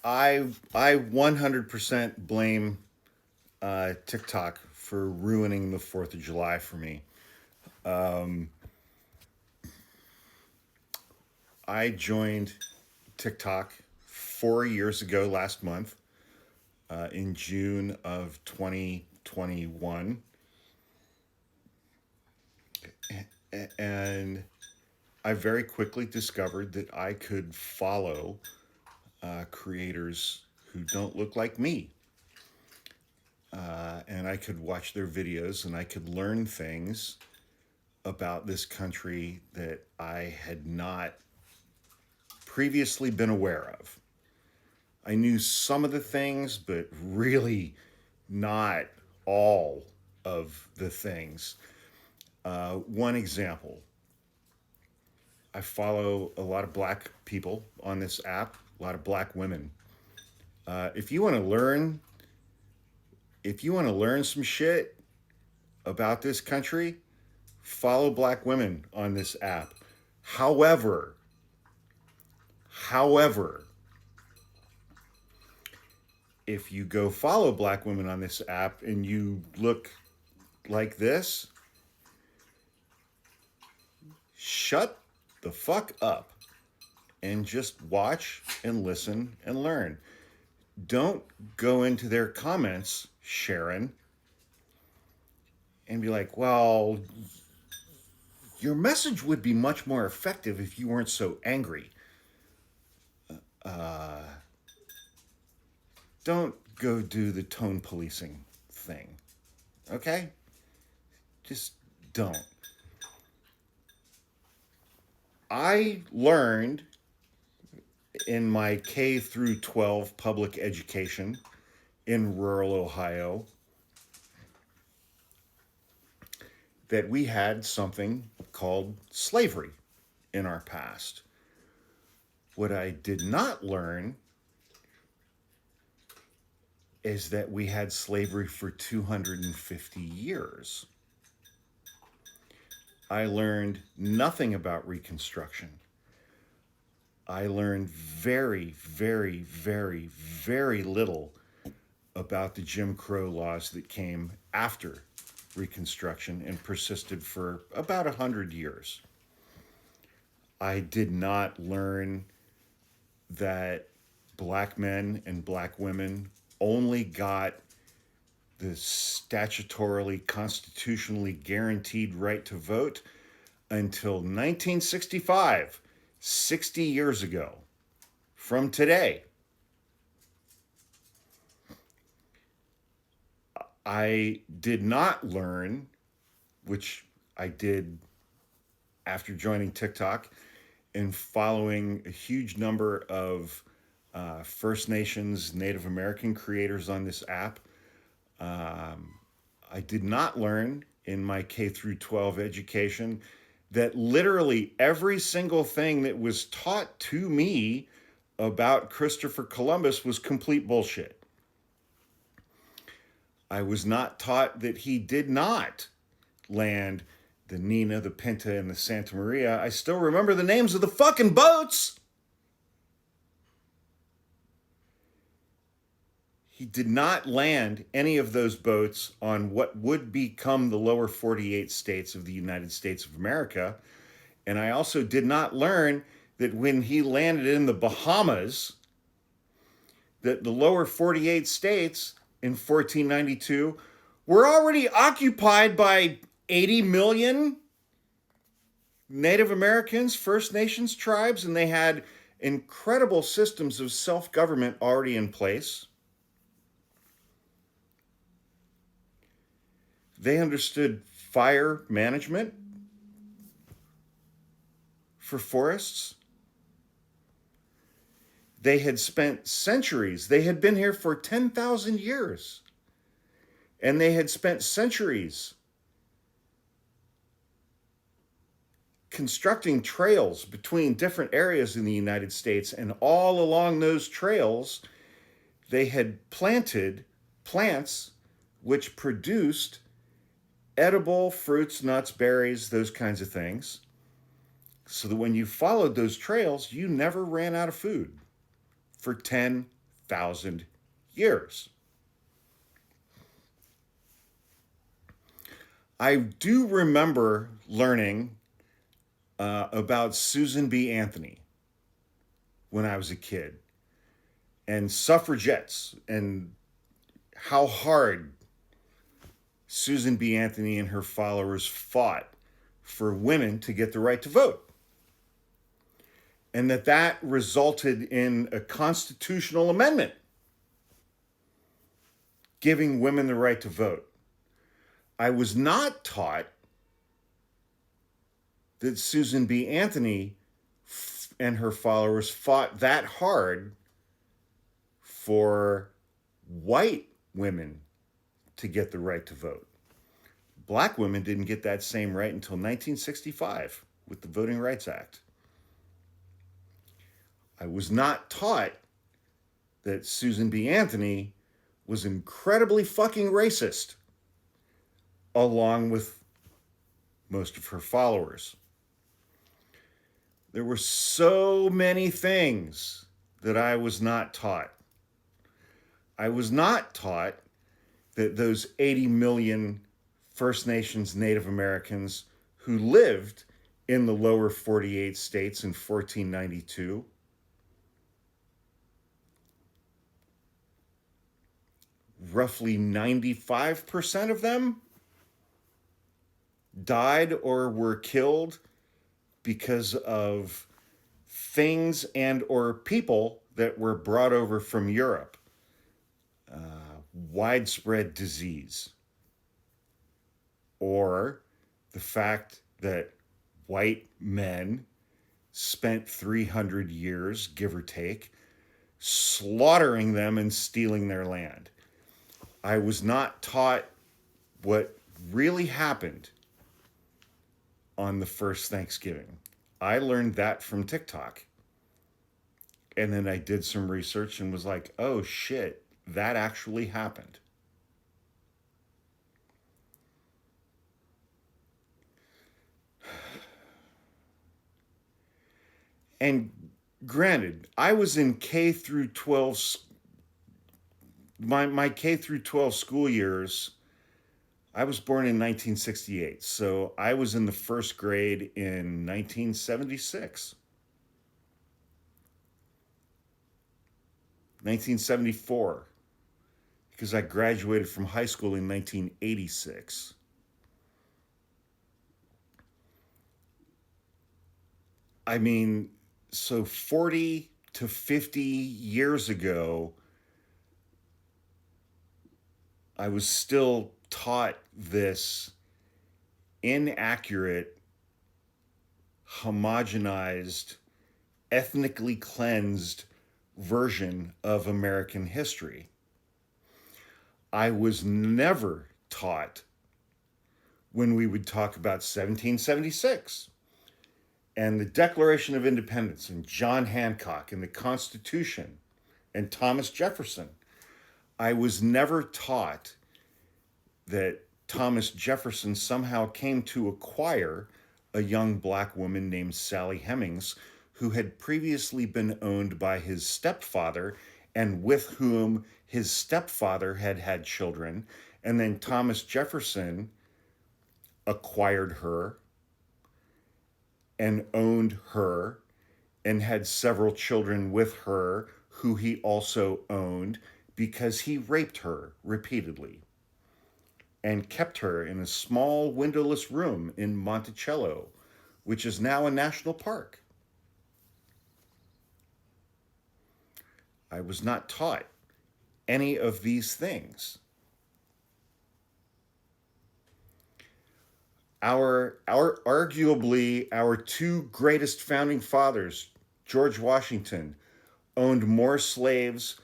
I 100% blame TikTok for ruining the 4th of July for me. I joined TikTok 4 years ago last month, in June of 2021. And I very quickly discovered that I could follow creators who don't look like me. And I could watch their videos and I could learn things about this country that I had not previously been aware of. I knew some of the things, but really not all of the things. One example, I follow a lot of black people on this app, a lot of black women. If you want to learn, if you want to learn some shit about this country, follow black women on this app. However, however, if you go follow black women on this app and you look like this, shut the fuck up and just watch and listen and learn. Don't go into their comments, Sharon, and be like, well, your message would be much more effective if you weren't so angry. Uh, don't go do the tone policing thing. Okay? Just don't. I learned in my K through 12 public education in rural Ohio that we had something called slavery in our past. What I did not learn is that we had slavery for 250 years. I learned nothing about Reconstruction. I learned very, very, very, very little about the Jim Crow laws that came after Reconstruction and persisted for about 100 years. I did not learn that black men and black women only got the statutorily, constitutionally guaranteed right to vote until 1965, 60 years ago from today. I did not learn, which I did after joining TikTok and following a huge number of First Nations, Native American creators on this app. I did not learn in my K through 12 education that literally every single thing that was taught to me about Christopher Columbus was complete bullshit. I was not taught that he did not land the Nina, the Pinta, and the Santa Maria. I still remember the names of the fucking boats. He did not land any of those boats on what would become the lower 48 states of the United States of America. And I also did not learn that when he landed in the Bahamas, that the lower 48 states in 1492 were already occupied by 80 million Native Americans, First Nations tribes, and they had incredible systems of self-government already in place. They understood fire management for forests. They had spent centuries, they had been here for 10,000 years, and they had spent centuries constructing trails between different areas in the United States, and all along those trails, they had planted plants which produced edible fruits, nuts, berries, those kinds of things, so that when you followed those trails, you never ran out of food for 10,000 100,000 years. I do remember learning about Susan B. Anthony when I was a kid, and suffragettes, and how hard Susan B. Anthony and her followers fought for women to get the right to vote. And that resulted in a constitutional amendment giving women the right to vote. I was not taught that Susan B. Anthony and her followers fought that hard for white women to get the right to vote. Black women didn't get that same right until 1965 with the Voting Rights Act. I was not taught that Susan B. Anthony was incredibly fucking racist, along with most of her followers. There were so many things that I was not taught. I was not taught that those 80 million First Nations Native Americans who lived in the lower 48 states in 1492 roughly 95% of them died or were killed because of things and or people that were brought over from Europe. Widespread disease, or the fact that white men spent 300 years, give or take, slaughtering them and stealing their land. I was not taught what really happened on the first Thanksgiving. I learned that from TikTok. And then I did some research and was like, oh shit, that actually happened. And granted, I was in K through 12, my K through 12 school years. I was born in 1968, so I was in the first grade in 1976. 1974, because I graduated from high school in 1986. I mean, so 40 to 50 years ago, I was still taught this inaccurate, homogenized, ethnically cleansed version of American history. I was never taught when we would talk about 1776 and the Declaration of Independence and John Hancock and the Constitution and Thomas Jefferson. I was never taught that Thomas Jefferson somehow came to acquire a young black woman named Sally Hemings, who had previously been owned by his stepfather and with whom his stepfather had had children. And then Thomas Jefferson acquired her and owned her and had several children with her who he also owned because he raped her repeatedly and kept her in a small windowless room in Monticello, which is now a national park. I was not taught any of these things. Arguably, our two greatest founding fathers, George Washington, owned more slaves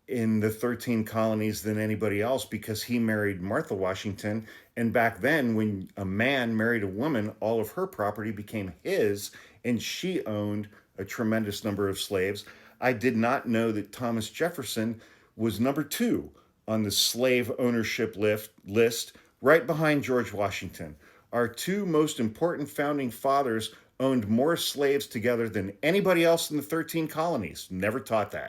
in the 13 colonies than anybody else because he married Martha Washington. And back then, when a man married a woman, all of her property became his, and she owned a tremendous number of slaves. I did not know that Thomas Jefferson was number 2 on the slave ownership list, right behind George Washington. Our two most important founding fathers owned more slaves together than anybody else in the 13 colonies. Never taught that.